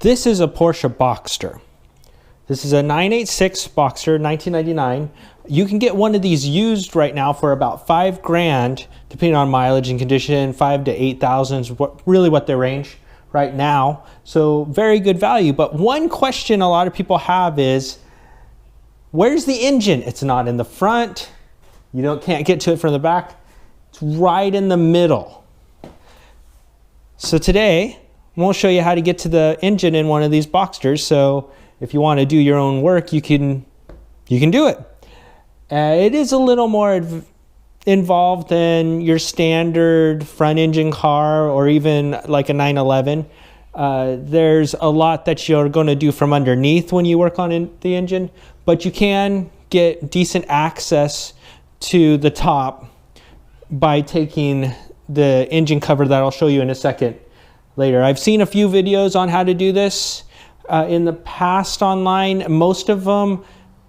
This is a Porsche Boxster. This is a 986 Boxster, 1999. You can get one of these used right now for about $5,000, depending on mileage and condition. 5 to 8,000 is really what they range right now. So very good value. But one question a lot of people have is, where's the engine? It's not in the front. You can't get to it from the back. It's right in the middle. So today, we'll show you how to get to the engine in one of these Boxsters. So if you want to do your own work, you can do it. It is a little more involved than your standard front engine car or even like a 911. There's a lot that you're going to do from underneath when you work on the engine, but you can get decent access to the top by taking the engine cover that I'll show you in a second later. I've seen a few videos on how to do this in the past online. Most of them,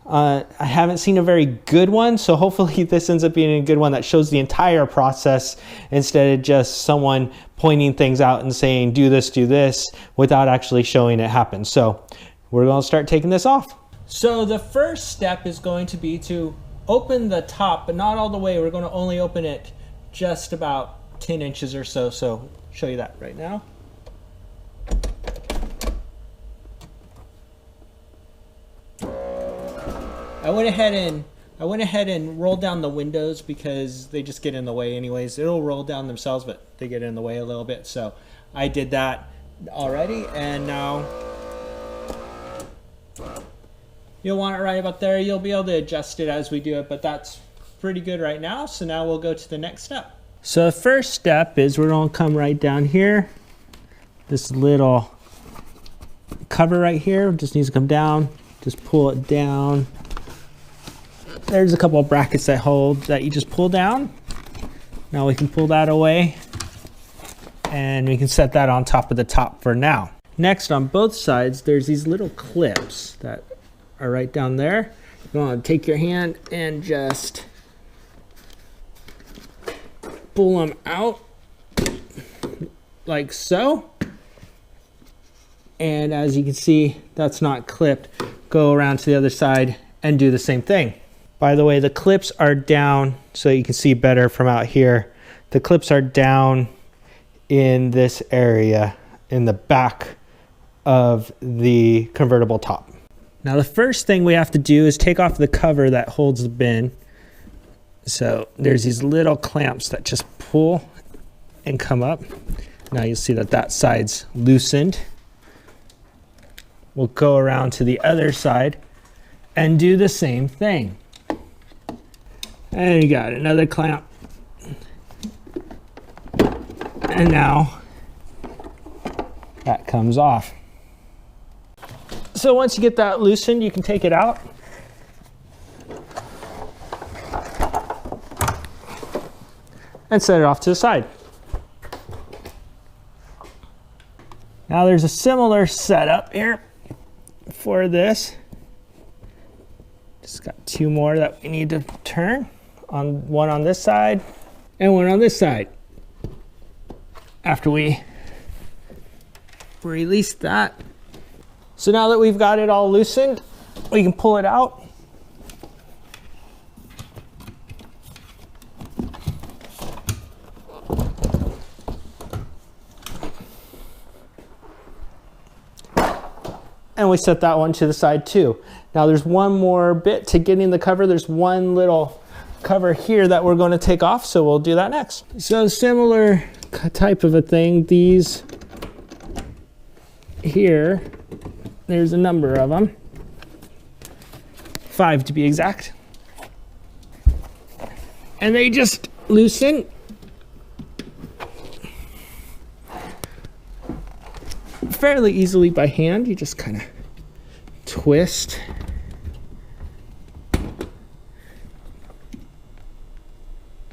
I haven't seen a very good one, so hopefully this ends up being a good one that shows the entire process instead of just someone pointing things out and saying, do this, without actually showing it happen. So we're going to start taking this off. So the first step is going to be to open the top, but not all the way. We're going to only open it just about 10 inches or so. So I'll show you that right now. I went ahead and rolled down the windows because they just get in the way anyways. It'll roll down themselves, but they get in the way a little bit. So I did that already, and now you'll want it right about there. You'll be able to adjust it as we do it, but that's pretty good right now. So now we'll go to the next step. So the first step is we're gonna come right down here. This little cover right here just needs to come down. Just pull it down. There's a couple of brackets that hold that you just pull down. Now we can pull that away and we can set that on top of the top for now. Next, on both sides, there's these little clips that are right down there. You want to take your hand and just pull them out like so. And as you can see, that's not clipped. Go around to the other side and do the same thing. By the way, the clips are down so you can see better from out here. The clips are down in this area in the back of the convertible top. Now the first thing we have to do is take off the cover that holds the bin. So there's these little clamps that just pull and come up. Now you'll see that that side's loosened. We'll go around to the other side and do the same thing. And you got another clamp. And now that comes off. So once you get that loosened, you can take it out. And set it off to the side. Now there's a similar setup here for this. Just got two more that we need to turn. One on this side and one on this side. After we release that. So now that we've got it all loosened, we can pull it out. And we set that one to the side too. Now there's one more bit to getting the cover. There's one little cover here that we're going to take off, so we'll do that next. So similar type of a thing. These here, there's a number of them. 5 to be exact. And they just loosen. Fairly easily by hand. You just kind of twist.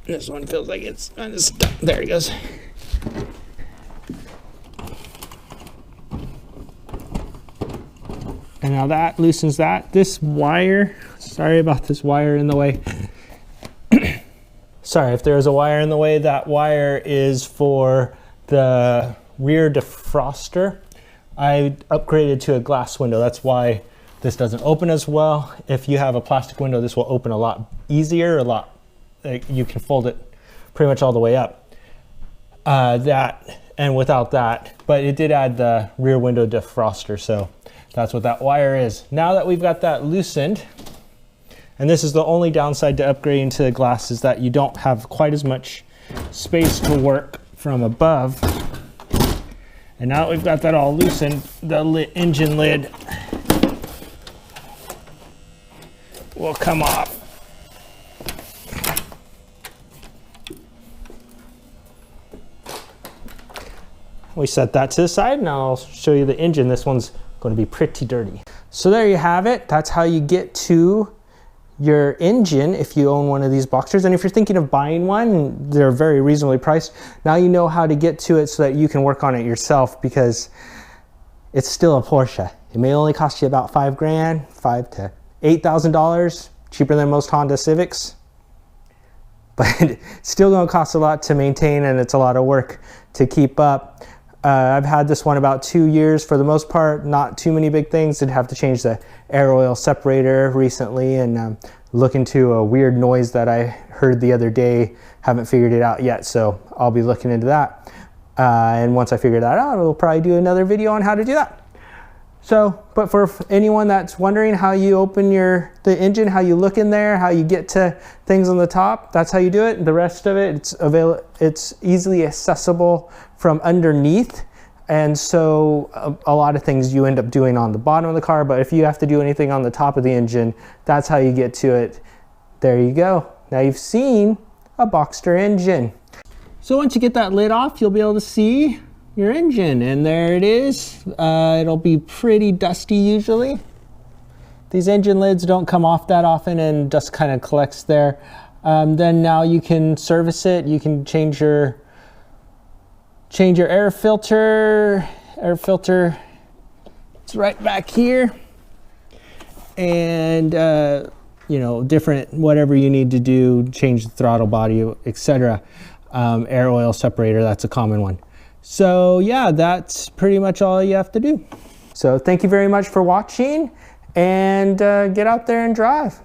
This one feels like it's kind of stuck. There it goes. And now that loosens that. This wire, sorry about this wire in the way. Sorry if there's a wire in the way. That wire is for the rear defroster. I upgraded to a glass window. That's why this doesn't open as well. If you have a plastic window, this will open a lot easier, you can fold it pretty much all the way up. That and without that, but it did add the rear window defroster, so that's what that wire is. Now that we've got that loosened, and this is the only downside to upgrading to the glass, is that you don't have quite as much space to work from above. And now that we've got that all loosened, the engine lid will come off. We set that to the side. Now I'll show you the engine. This one's going to be pretty dirty. So there you have it. That's how you get to your engine if you own one of these Boxsters. And if you're thinking of buying one, they're very reasonably priced. Now you know how to get to it so that you can work on it yourself, because it's still a Porsche. It may only cost you about $5 grand, $5,000 to $8,000, cheaper than most Honda Civics. But it's still going to cost a lot to maintain, and it's a lot of work to keep up. I've had this one about 2 years for the most part, not too many big things. Did have to change the air oil separator recently, and look into a weird noise that I heard the other day. Haven't figured it out yet, so I'll be looking into that. And once I figure that out, we'll probably do another video on how to do that. So, but for anyone that's wondering how you open the engine, how you look in there, how you get to things on the top, that's how you do it. The rest of it, it's easily accessible from underneath. And so a lot of things you end up doing on the bottom of the car, but if you have to do anything on the top of the engine, that's how you get to it. There you go. Now you've seen a Boxster engine. So once you get that lid off, you'll be able to see your engine, and there it is. It'll be pretty dusty usually. These engine lids don't come off that often, and dust kind of collects there. Then now you can service it. You can change your air filter. Air filter, it's right back here. And you know, different, whatever you need to do, change the throttle body, etc. Air oil separator, that's a common one. So yeah, that's pretty much all you have to do. So thank you very much for watching, and get out there and drive.